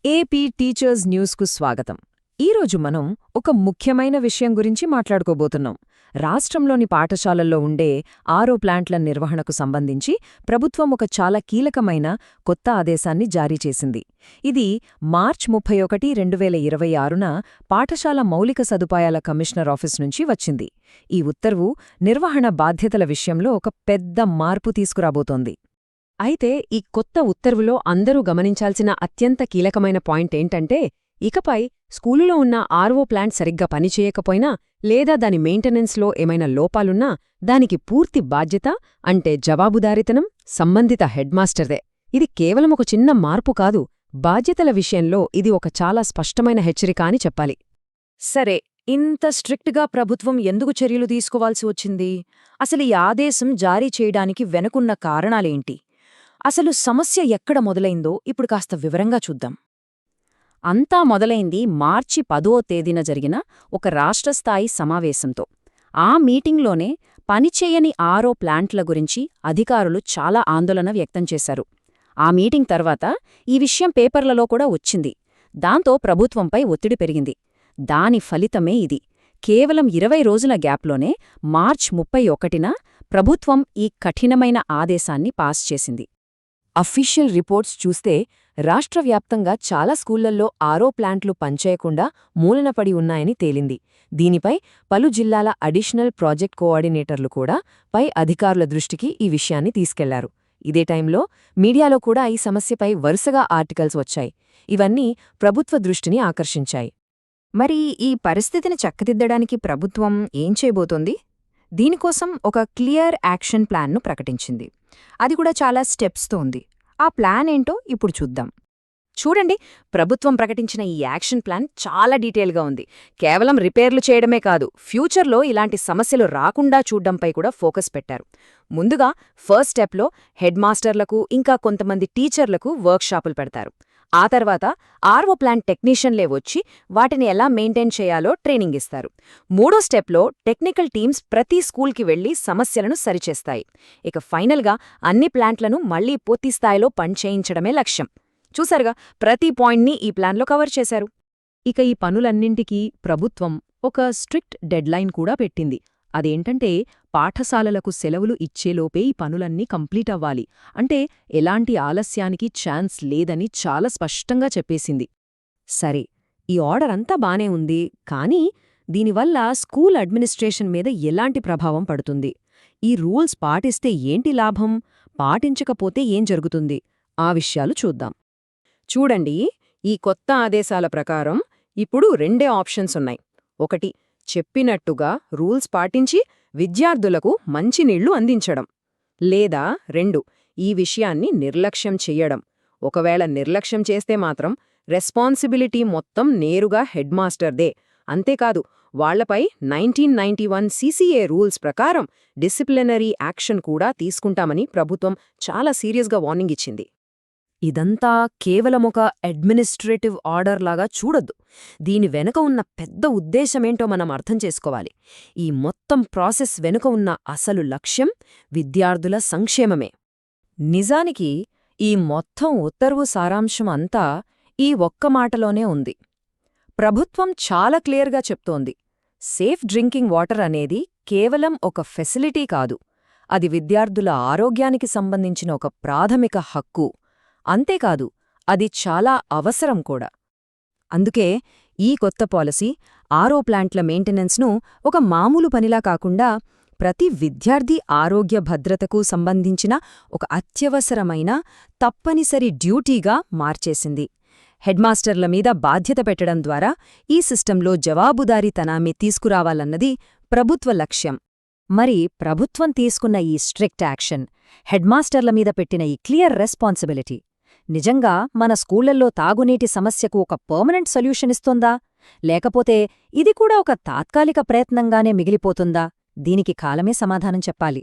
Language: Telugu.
ఏపీ టీచర్స్ న్యూస్కు స్వాగతం. ఈరోజు మనం ఒక ముఖ్యమైన విషయం గురించి మాట్లాడుకోబోతున్నాం. రాష్ట్రంలోని పాఠశాలల్లో ఉండే ఆరో ప్లాంట్ల నిర్వహణకు సంబంధించి ప్రభుత్వం ఒక చాలా కీలకమైన కొత్త ఆదేశాన్ని జారీ చేసింది. ఇది మార్చ్ 31, 2026న పాఠశాల మౌలిక సదుపాయాల కమిషనర్ ఆఫీస్ నుంచి వచ్చింది. ఈ ఉత్తర్వు నిర్వహణ బాధ్యతల విషయంలో ఒక పెద్ద మార్పు తీసుకురాబోతోంది. అయితే ఈ కొత్త ఉత్తర్వులో అందరూ గమనించాల్సిన అత్యంత కీలకమైన పాయింట్ ఏంటంటే, ఇకపై స్కూలులో ఉన్న ఆర్వో ప్లాంట్ సరిగ్గా పనిచేయకపోయినా లేదా దాని మెయింటెనెన్స్లో ఏమైనా లోపాలున్నా దానికి పూర్తి బాధ్యత అంటే జవాబుదారీతనం సంబంధిత హెడ్మాస్టర్దే. ఇది కేవలం ఒక చిన్న మార్పు కాదు, బాధ్యతల విషయంలో ఇది ఒక చాలా స్పష్టమైన హెచ్చరిక అని చెప్పాలి. సరే, ఇంత స్ట్రిక్ట్గా ప్రభుత్వం ఎందుకు చర్యలు తీసుకోవాల్సి వచ్చింది? అసలు ఈ ఆదేశం జారీ చేయడానికి వెనుకున్న కారణాలేంటి? అసలు సమస్య ఎక్కడ మొదలైందో ఇప్పుడు కాస్త వివరంగా చూద్దాం. అంతా మొదలైంది మార్చి 10వ తేదీన జరిగిన ఒక రాష్ట్రస్థాయి సమావేశంతో. ఆ మీటింగ్లోనే పనిచేయని ఆరో ప్లాంట్ల గురించి అధికారులు చాలా ఆందోళన వ్యక్తం చేశారు. ఆ మీటింగ్ తర్వాత ఈ విషయం పేపర్లలో కూడా వచ్చింది. దాంతో ప్రభుత్వంపై ఒత్తిడి పెరిగింది. దాని ఫలితమే ఇది. కేవలం 20 రోజుల గ్యాప్లోనే మార్చ్ 31న ప్రభుత్వం ఈ కఠినమైన ఆదేశాన్ని పాస్ చేసింది. అఫీషియల్ రిపోర్ట్స్ చూస్తే రాష్ట్రవ్యాప్తంగా చాలా స్కూళ్లల్లో ఆరో ప్లాంట్లు పనిచేయకుండా మూలనపడి ఉన్నాయని తేలింది. దీనిపై పలు జిల్లాల అడిషనల్ ప్రాజెక్ట్ కోఆర్డినేటర్లు కూడా పై అధికారుల దృష్టికి ఈ విషయాన్ని తీసుకెళ్లారు. ఇదే టైంలో మీడియాలో కూడా ఈ సమస్యపై వరుసగా ఆర్టికల్స్ వచ్చాయి. ఇవన్నీ ప్రభుత్వ దృష్టిని ఆకర్షించాయి. మరి ఈ పరిస్థితిని చక్కదిద్దడానికి ప్రభుత్వం ఏం చేయబోతోంది? దీనికోసం ఒక క్లియర్ యాక్షన్ ప్లాన్ను ప్రకటించింది. అది కూడా చాలా స్టెప్స్తో ఉంది. ఆ ప్లాన్ ఏంటో ఇప్పుడు చూద్దాం. చూడండి, ప్రభుత్వం ప్రకటించిన ఈ యాక్షన్ ప్లాన్ చాలా డీటెయిల్గా ఉంది. కేవలం రిపేర్లు చేయడమే కాదు, ఫ్యూచర్లో ఇలాంటి సమస్యలు రాకుండా చూడ్డంపై కూడా ఫోకస్ పెట్టారు. ముందుగా ఫస్ట్ స్టెప్లో హెడ్ మాస్టర్లకు ఇంకా కొంతమంది టీచర్లకు వర్క్షాపులు పెడతారు. ఆ తర్వాత ఆర్వో ప్లాంట్ టెక్నీషియన్లే వచ్చి వాటిని ఎలా మెయింటైన్ చేయాలో ట్రైనింగ్ ఇస్తారు. మూడో స్టెప్లో టెక్నికల్ టీమ్స్ ప్రతి స్కూల్కి వెళ్లి సమస్యలను సరిచేస్తాయి. ఇక ఫైనల్గా అన్ని ప్లాంట్లను మళ్లీ పూర్తిస్థాయిలో పనిచేయించడమే లక్ష్యం. చూసారుగా, ప్రతి పాయింట్ని ఈ ప్లాన్లో కవర్ చేశారు. ఇక ఈ పనులన్నింటికీ ప్రభుత్వం ఒక స్ట్రిక్ట్ డెడ్లైన్ కూడా పెట్టింది. అదేంటంటే, పాఠశాలలకు సెలవులు ఇచ్చేలోపే ఈ పనులన్నీ కంప్లీట్ అవ్వాలి. అంటే ఎలాంటి ఆలస్యానికి ఛాన్స్ లేదని చాలా స్పష్టంగా చెప్పేసింది. సరే, ఈ ఆర్డర్ అంతా బానే ఉంది, కానీ దీనివల్ల స్కూల్ అడ్మినిస్ట్రేషన్ మీద ఎలాంటి ప్రభావం పడుతుంది? ఈ రూల్స్ పాటిస్తే ఏంటి లాభం? పాటించకపోతే ఏం జరుగుతుంది? ఆ విషయాలు చూద్దాం. చూడండి, ఈ కొత్త ఆదేశాల ప్రకారం ఇప్పుడు రెండే ఆప్షన్స్ ఉన్నాయి. ఒకటి, చెప్పినట్టుగా రూల్స్ పాటించి విద్యార్థులకు మంచినీళ్లు అందించడం. లేదా 2, ఈ విషయాన్ని నిర్లక్ష్యం చెయ్యడం. ఒకవేళ నిర్లక్ష్యం చేస్తే మాత్రం రెస్పాన్సిబిలిటీ మొత్తం నేరుగా హెడ్మాస్టర్దే. అంతేకాదు, వాళ్లపై 1991 CCA రూల్స్ ప్రకారం డిసిప్లినరీ యాక్షన్ కూడా తీసుకుంటామని ప్రభుత్వం చాలా సీరియస్గా వార్నింగ్ ఇచ్చింది. ఇదంతా కేవలం ఒక అడ్మినిస్ట్రేటివ్ ఆర్డర్ లాగా చూడొద్దు. దీని వెనుక ఉన్న పెద్ద ఉద్దేశమేంటో మనం అర్థం చేసుకోవాలి. ఈ మొత్తం ప్రాసెస్ వెనుక ఉన్న అసలు లక్ష్యం విద్యార్థుల సంక్షేమమే. నిజానికి ఈ మొత్తం ఉత్తర్వు సారాంశం అంతా ఈ ఒక్క మాటలోనే ఉంది. ప్రభుత్వం చాలా క్లియర్గా చెప్తోంది, సేఫ్ డ్రింకింగ్ వాటర్ అనేది కేవలం ఒక ఫెసిలిటీ కాదు, అది విద్యార్థుల ఆరోగ్యానికి సంబంధించిన ఒక ప్రాథమిక హక్కు. అంతేకాదు, అది చాలా అవసరం కూడా. అందుకే ఈ కొత్త పాలసీ ఆరో ప్లాంట్ల మెయింటెనెన్స్ను ఒక మామూలు పనిలా కాకుండా ప్రతి విద్యార్థి ఆరోగ్య భద్రతకు సంబంధించిన ఒక అత్యవసరమైన తప్పనిసరి డ్యూటీగా మార్చేసింది. హెడ్మాస్టర్ల మీద బాధ్యత పెట్టడం ద్వారా ఈ సిస్టంలో జవాబుదారీతనాన్ని తీసుకురావాలన్నది ప్రభుత్వ లక్ష్యం. మరి ప్రభుత్వం తీసుకున్న ఈ స్ట్రిక్ట్ యాక్షన్, హెడ్మాస్టర్ల మీద పెట్టిన ఈ క్లియర్ రెస్పాన్సిబిలిటీ నిజంగా మన స్కూళ్లల్లో తాగునీటి సమస్యకు ఒక పర్మనెంట్ సొల్యూషన్ ఇస్తోందా? లేకపోతే ఇది కూడా ఒక తాత్కాలిక ప్రయత్నంగానే మిగిలిపోతుందా? దీనికి కాలమే సమాధానం చెప్పాలి.